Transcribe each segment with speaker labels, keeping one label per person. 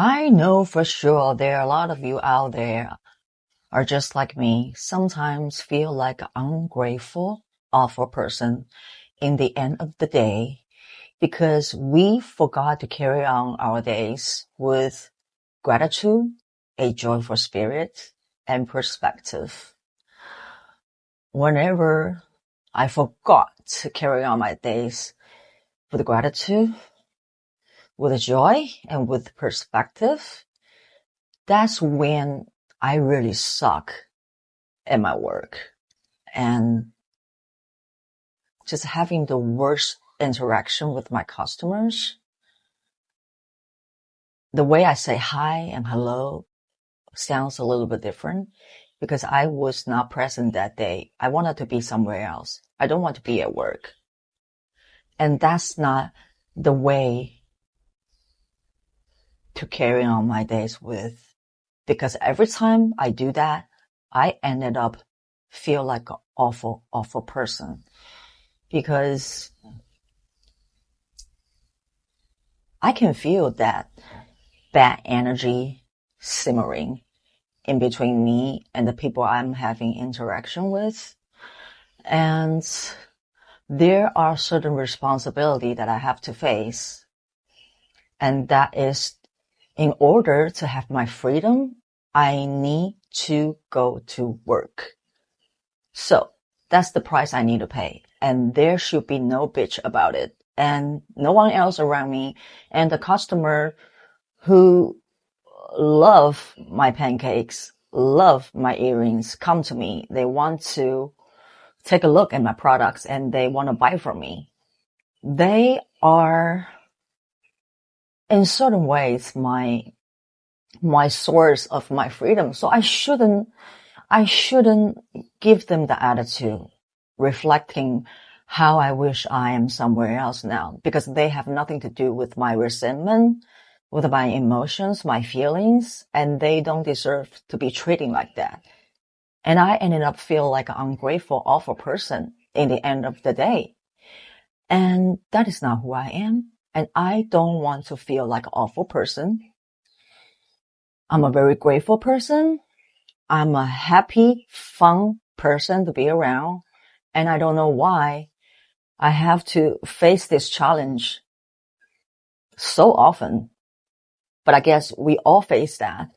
Speaker 1: I know for sure there are a lot of you out there are just like me, sometimes feel like an ungrateful, awful person in the end of the day because we forgot to carry on our days with gratitude, a joyful spirit, and perspective. Whenever I forgot to carry on my days with gratitude, with joy, and with perspective, that's when I really suck at my work and just having the worst interaction with my customers. The way I say hi and hello sounds a little bit different because I was not present that day. I wanted to be somewhere else. I don't want to be at work. And that's not the way to carry on my days with, because every time I do that, I ended up feel like an awful, awful person because I can feel that bad energy simmering in between me and the people I'm having interaction with. And there are certain responsibility that I have to face. And that is, in order to have my freedom, I need to go to work. So that's the price I need to pay. And there should be no bitch about it. And no one else around me. And the customer who love my pancakes, love my earrings, come to me. They want to take a look at my products and they want to buy from me. They are, in certain ways, my source of my freedom. So I shouldn't give them the attitude reflecting how I wish I am somewhere else now, because they have nothing to do with my resentment, with my emotions, my feelings, and they don't deserve to be treated like that. And I ended up feeling like an ungrateful, awful person in the end of the day. And that is not who I am. And I don't want to feel like an awful person. I'm a very grateful person. I'm a happy, fun person to be around. And I don't know why I have to face this challenge so often. But I guess we all face that.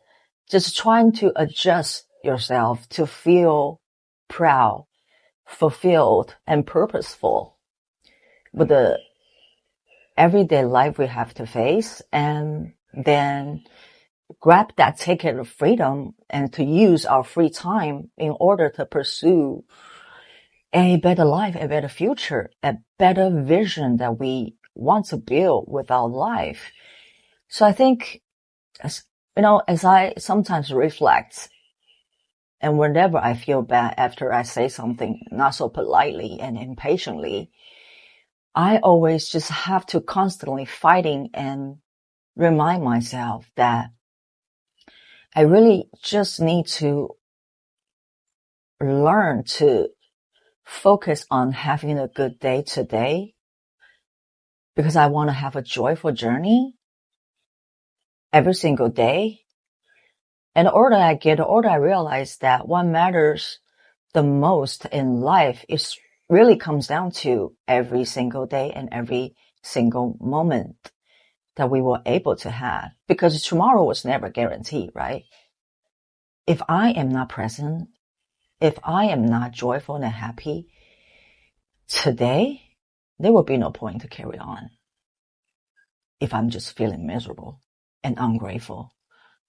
Speaker 1: Just trying to adjust yourself to feel proud, fulfilled, and purposeful with the everyday life we have to face, and then grab that ticket of freedom and to use our free time in order to pursue a better life, a better future, a better vision that we want to build with our life. So I think, as I sometimes reflect, and whenever I feel bad after I say something not so politely and impatiently, I always just have to constantly fighting and remind myself that I really just need to learn to focus on having a good day today, because I want to have a joyful journey every single day. And the older I get, the older I realize that what matters the most in life is really comes down to every single day and every single moment that we were able to have, because tomorrow was never guaranteed, right? If I am not present, if I am not joyful and happy today, there will be no point to carry on. If I'm just feeling miserable and ungrateful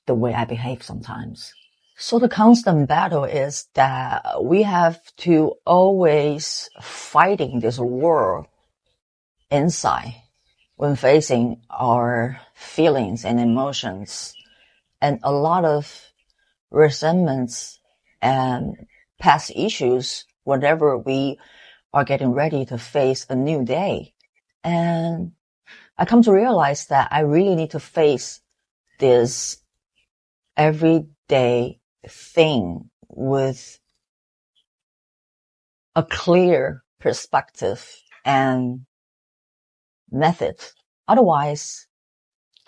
Speaker 1: the way I behave sometimes. So the constant battle is that we have to always fighting this war inside when facing our feelings and emotions, and a lot of resentments and past issues whenever we are getting ready to face a new day. And I come to realize that I really need to face this everyday thing with a clear perspective and method. Otherwise,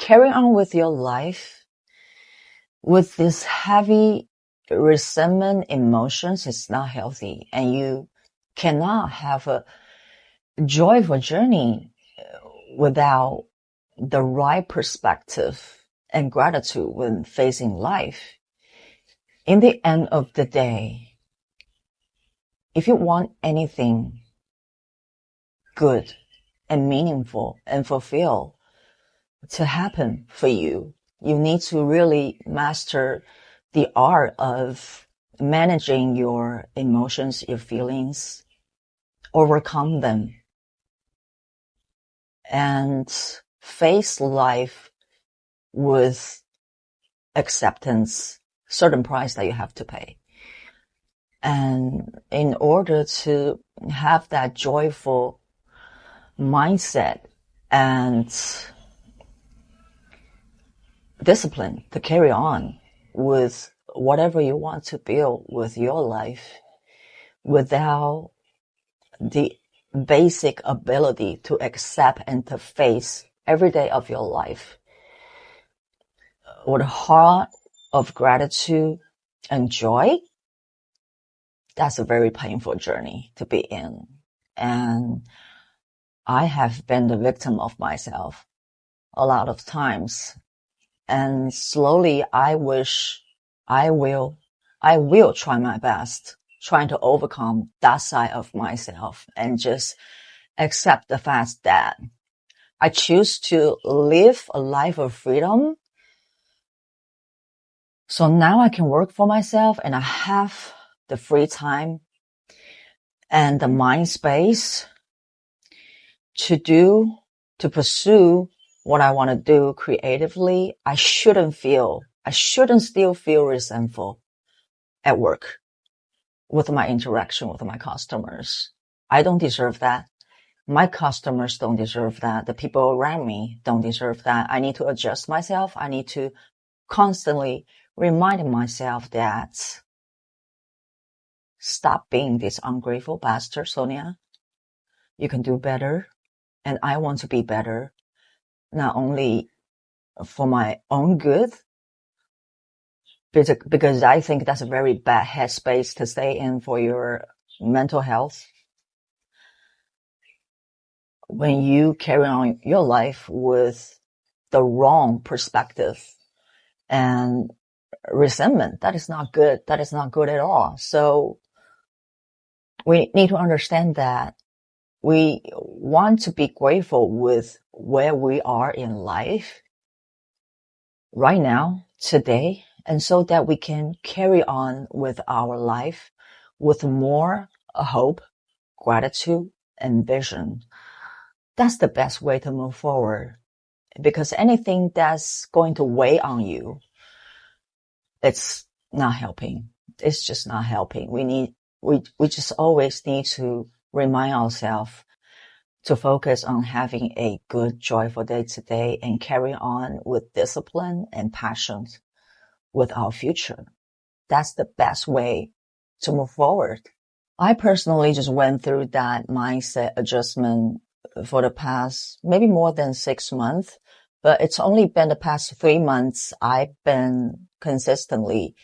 Speaker 1: carrying on with your life with this heavy resentment emotions is not healthy, and you cannot have a joyful journey without the right perspective and gratitude when facing life. In the end of the day, if you want anything good and meaningful and fulfill to happen for you, you need to really master the art of managing your emotions, your feelings, overcome them, and face life with acceptance, certain price that you have to pay. And in order to have that joyful mindset and discipline to carry on with whatever you want to build with your life without the basic ability to accept and to face every day of your life with a heart of gratitude and joy, that's a very painful journey to be in. And I have been the victim of myself a lot of times. And slowly I wish I will try my best, trying to overcome that side of myself and just accept the fact that I choose to live a life of freedom. So now I can work for myself, and I have the free time and the mind space to pursue what I want to do creatively. I shouldn't still feel resentful at work with my interaction with my customers. I don't deserve that. My customers don't deserve that. The people around me don't deserve that. I need to adjust myself. I need to constantly remind myself that stop being this ungrateful bastard, Sonia. You can do better. And I want to be better, not only for my own good, because I think that's a very bad headspace to stay in for your mental health. When you carry on your life with the wrong perspective and resentment, that is not good. That is not good at all. So we need to understand that we want to be grateful with where we are in life right now, today, and so that we can carry on with our life with more hope, gratitude, and vision. That's the best way to move forward, because anything that's going to weigh on you, it's not helping. It's just not helping. We just always need to remind ourselves to focus on having a good, joyful day today and carry on with discipline and passion with our future. That's the best way to move forward. I personally just went through that mindset adjustment for the past maybe more than 6 months, but it's only been the past 3 months I've been consistently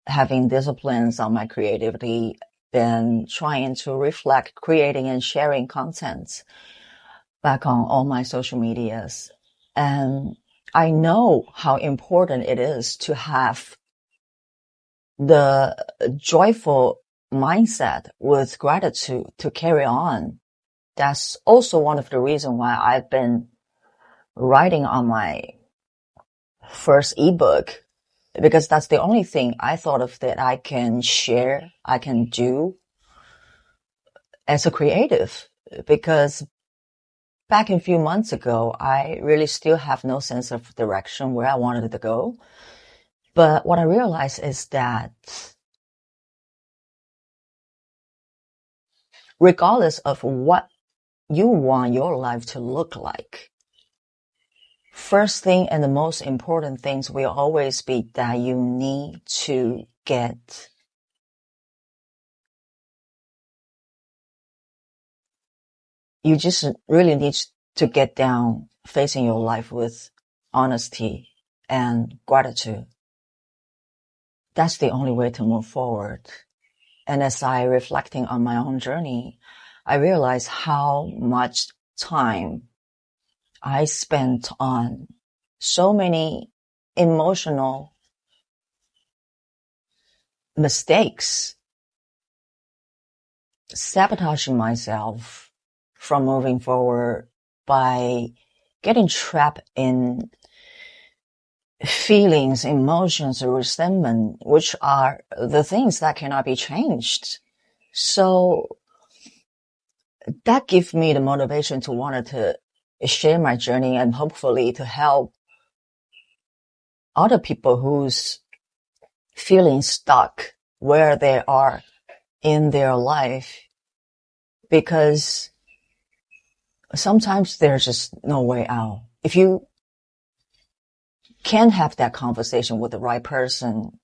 Speaker 1: having disciplines on my creativity, been trying to reflect, creating and sharing content back on all my social medias. And I know how important it is to have the joyful mindset with gratitude to carry on. That's also one of the reasons why I've been writing on my first ebook, because that's the only thing I thought of that I can share, I can do as a creative. Because back a few months ago, I really still have no sense of direction where I wanted to go. But what I realized is that regardless of what you want your life to look like, first thing and the most important things will always be that you need to you just really need to get down facing your life with honesty, and gratitude. That's the only way to move forward. And as I reflecting on my own journey, I realize how much time I spent on so many emotional mistakes, sabotaging myself from moving forward by getting trapped in feelings, emotions, or resentment, which are the things that cannot be changed. So that gives me the motivation to want to share my journey and hopefully to help other people who's feeling stuck where they are in their life, because sometimes there's just no way out. If you can't have that conversation with the right person,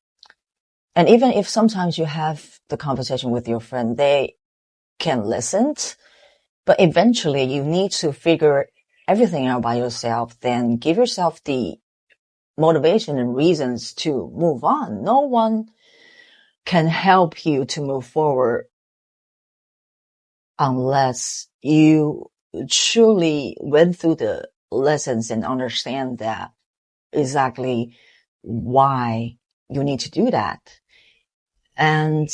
Speaker 1: and even if sometimes you have the conversation with your friend, they can listen, but eventually you need to figure everything out by yourself, then give yourself the motivation and reasons to move on. No one can help you to move forward unless you truly went through the lessons and understand that exactly why you need to do that. And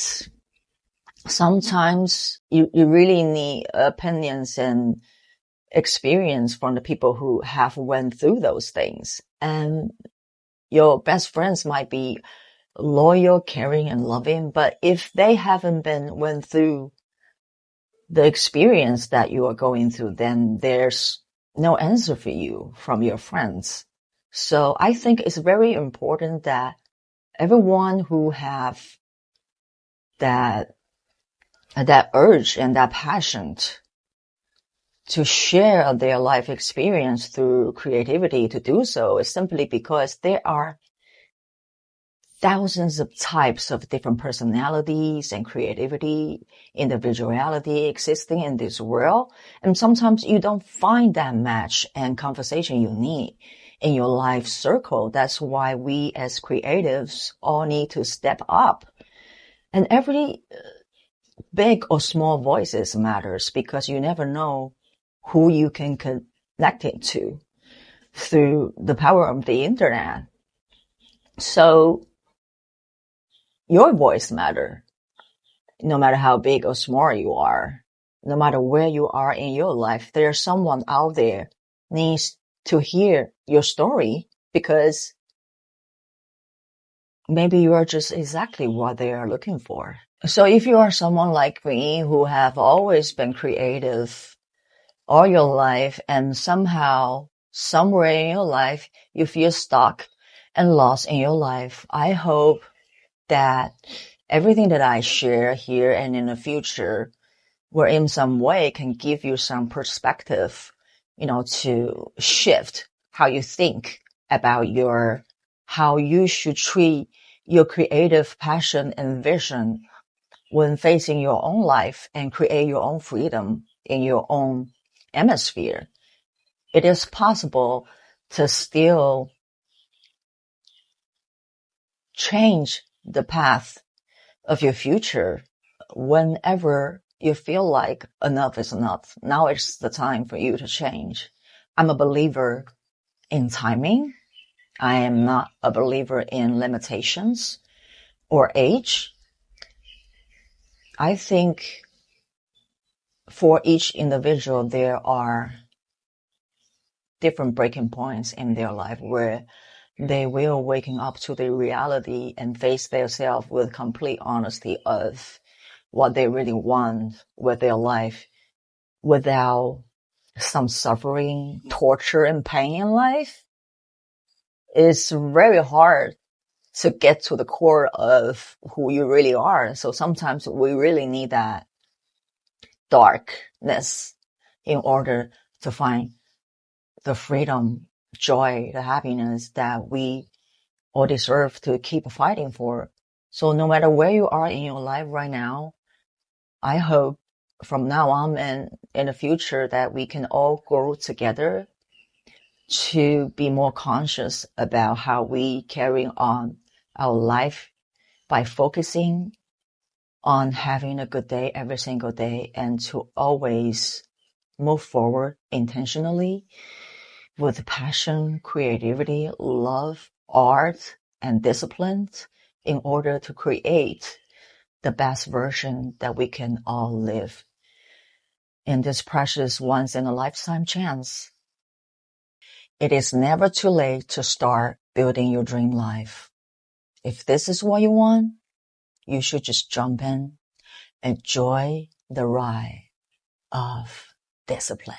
Speaker 1: sometimes you really need opinions and experience from the people who have went through those things. And your best friends might be loyal, caring, and loving, but if they haven't went through the experience that you are going through, then there's no answer for you from your friends. So I think it's very important that everyone who have that urge and that passion to share their life experience through creativity, to do so is simply because there are thousands of types of different personalities and creativity, individuality existing in this world. And sometimes you don't find that match and conversation you need in your life circle. That's why we as creatives all need to step up. And every big or small voices matters, because you never know who you can connect it to through the power of the internet. So your voice matters, no matter how big or small you are, no matter where you are in your life. There's someone out there needs to hear your story, because maybe you are just exactly what they are looking for. So if you are someone like me who have always been creative all your life, and somehow, somewhere in your life, you feel stuck and lost in your life, I hope that everything that I share here and in the future will in some way can give you some perspective, to shift how you think about how you should treat your creative passion and vision when facing your own life and create your own freedom in your own atmosphere. It is possible to still change the path of your future whenever you feel like enough is enough. Now it's the time for you to change. I'm a believer in timing. I am not a believer in limitations or age. I think for each individual, there are different breaking points in their life where they will waking up to the reality and face themselves with complete honesty of what they really want with their life, without some suffering, torture, and pain in life. It's very hard to get to the core of who you really are. So sometimes we really need that darkness in order to find the freedom, joy, the happiness that we all deserve to keep fighting for. So no matter where you are in your life right now, I hope from now on and in the future that we can all grow together to be more conscious about how we carry on our life by focusing on having a good day every single day, and to always move forward intentionally with passion, creativity, love, art, and discipline in order to create the best version that we can all live in this precious once-in-a-lifetime chance. It is never too late to start building your dream life. If this is what you want, you should just jump in, enjoy the ride of discipline.